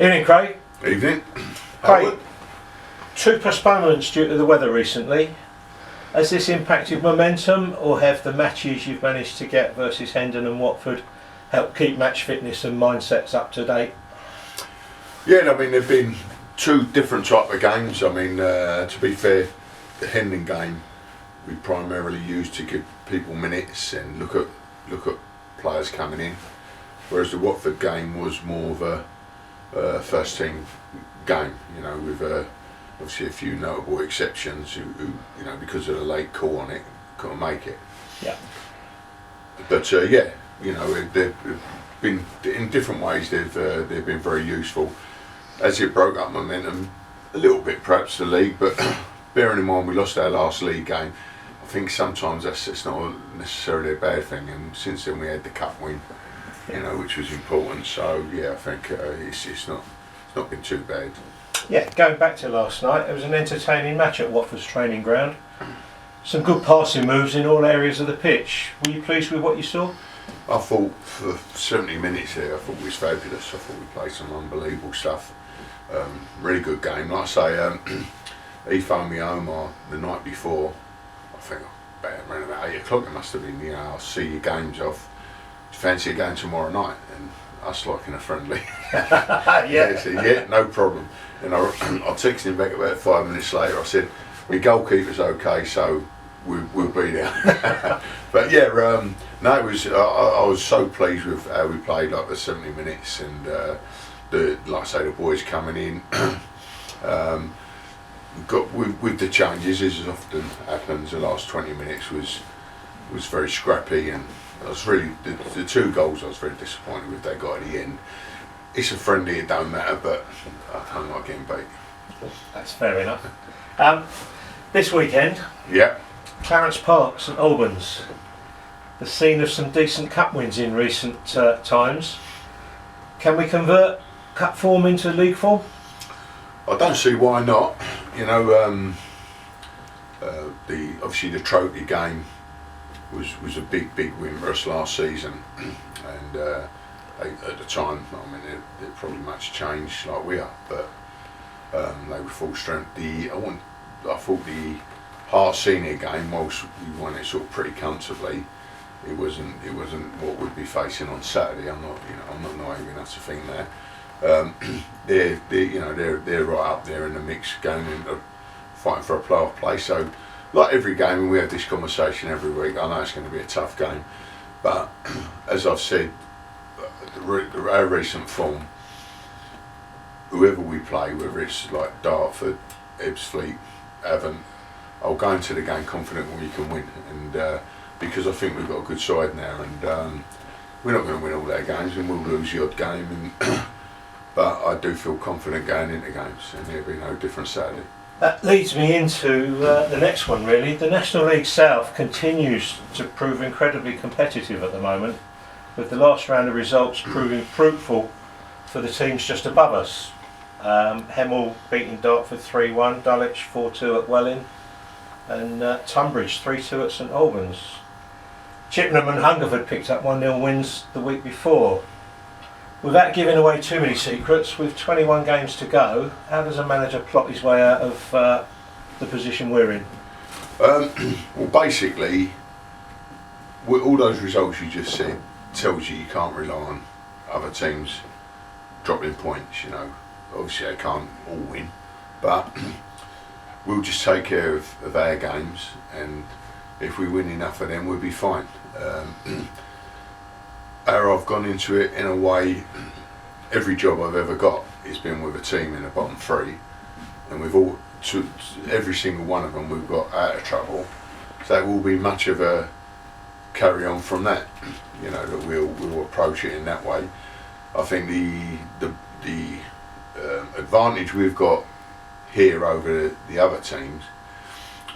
Evening, Craig. Evening. Craig, 2 postponements due to the weather recently. Has this impacted momentum, or have the matches you've managed to get versus Hendon and Watford helped keep match fitness and mindsets up to date? Yeah, I mean, there've been 2 different type of games. I mean, to be fair, the Hendon game we primarily used to give people minutes and look at players coming in, whereas the Watford game was more of a first team game. You know, with obviously a few notable exceptions who you know, because of the late call on it, couldn't make it. Yeah. But yeah, you know, they've been in different ways. They've been very useful. As it broke up momentum a little bit, perhaps the league. But bearing in mind we lost our last league game, I think sometimes it's not necessarily a bad thing. And since then we had the cup win, you know, which was important. So yeah, I think it's not been too bad. Yeah, going back to last night, it was an entertaining match at Watford's training ground. Some good passing moves in all areas of the pitch. Were you pleased with what you saw? I thought for 70 minutes here, I thought it was fabulous. I thought we played some unbelievable stuff. Really good game. Like I say, he phoned me home the night before. I think around about 8 o'clock it must have been. You know, I'll see your games off. Fancy a game tomorrow night? And us like in a friendly. Yeah. Said, yeah, no problem. And I texted him back about 5 minutes later. I said, my goalkeeper's okay, so we'll be there. But yeah, no, it was. I was so pleased with how we played, like the 70 minutes, and like I say, the boys coming in. Got with the changes, as often happens. The last 20 minutes was very scrappy, and I was really the 2 goals I was very disappointed with. They got at the end. It's a friendly, it don't matter, but I don't like getting beat. That's fair enough. This weekend, Yeah. Clarence Park, St Albans, the scene of some decent cup wins in recent times. Can we convert cup form into league form? I don't see why not. You know, obviously the trophy game was a big win for us last season, and at the time, I mean, they're probably much changed like we are, but they were full strength. I thought the Heart Senior game, whilst we won it sort of pretty comfortably, it wasn't what we'd be facing on Saturday. I'm not naive enough to think that. They're right up there in the mix, going into fighting for a playoff place. So, like every game, and we have this conversation every week, I know it's going to be a tough game, but as I've said, our recent form, whoever we play, whether it's like Dartford, Ebbsfleet, Avon, I'll go into the game confident we can win, and because I think we've got a good side now, and we're not going to win all our games, and we'll lose the odd game, but I do feel confident going into games, and there'll be no different Saturday. That leads me into the next one, really. The National League South continues to prove incredibly competitive at the moment, with the last round of results proving fruitful for the teams just above us. Hemel beating Dartford 3-1, Dulwich 4-2 at Welling, and Tunbridge 3-2 at St Albans. Chippenham and Hungerford picked up 1-0 wins the week before. Without giving away too many secrets, with 21 games to go, how does a manager plot his way out of the position we're in? Well, basically, with all those results you just said, tells you can't rely on other teams dropping points. You know, obviously they can't all win, but we'll just take care of our games, and if we win enough of them, we'll be fine. How I've gone into it, in a way, every job I've ever got has been with a team in the bottom 3, and we've all, every single one of them, we've got out of trouble. So it will be much of a carry on from that. You know, that we'll approach it in that way. I think the advantage we've got here over the other teams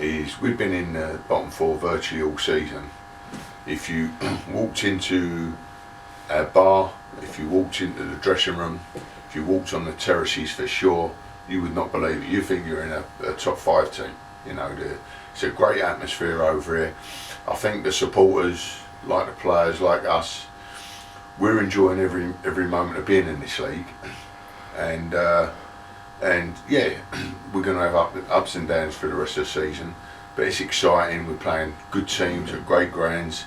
is we've been in the bottom 4 virtually all season. If you walked into our bar, if you walked into the dressing room, if you walked on the terraces for sure, you would not believe it. You think you're in a top 5 team. You know, it's a great atmosphere over here. I think the supporters, like the players, like us, we're enjoying every moment of being in this league, and yeah, we're going to have ups and downs for the rest of the season, but it's exciting. We're playing good teams at great grounds,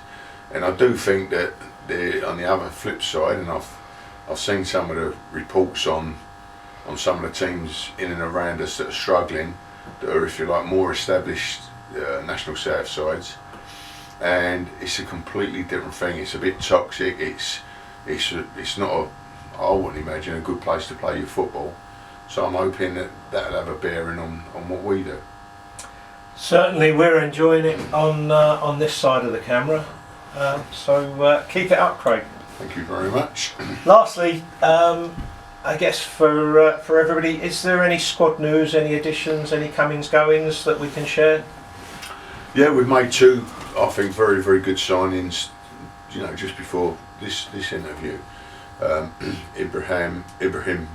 and I do think that on the other flip side, and I've seen some of the reports on some of the teams in and around us that are struggling, that are, if you like, more established National South sides, and it's a completely different thing. It's a bit toxic. It's not I wouldn't imagine a good place to play your football. So I'm hoping that that'll have a bearing on what we do. Certainly, we're enjoying it on this side of the camera. So keep it up, Craig. Thank you very much. Lastly, I guess for everybody, is there any squad news, any additions, any comings goings that we can share? Yeah, we've made two, I think, very, very good signings. Just before this interview, Ibrahim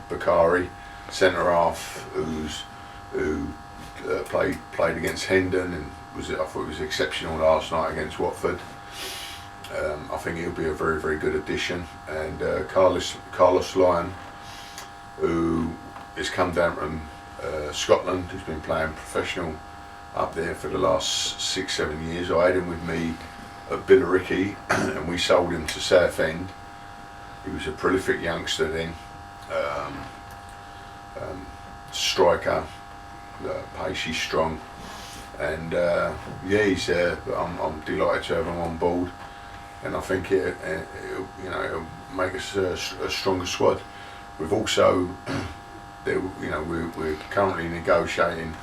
Bakari, centre half, who played against Hendon and I thought he was exceptional last night against Watford. I think he'll be a very, very good addition. And Carlos Lyon, who has come down from Scotland, who's been playing professional up there for the last 6-7 years. I had him with me at Billericay and we sold him to Southend. He was a prolific youngster then, striker, pacey, strong, and I'm delighted to have him on board, and I think it'll make us a stronger squad. We've also, we're currently negotiating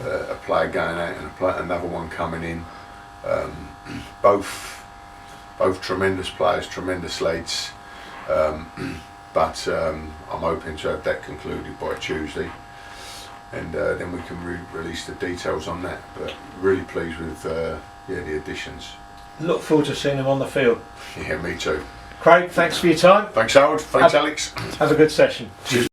a player going out and another one coming in. Both tremendous players, tremendous lads, but I'm hoping to have that concluded by Tuesday, and then we can release the details on that. But really pleased with the additions. Look forward to seeing him on the field. Yeah, me too. Craig, thanks for your time. Thanks, Howard. Thanks, Alex. Have a good session. Cheers.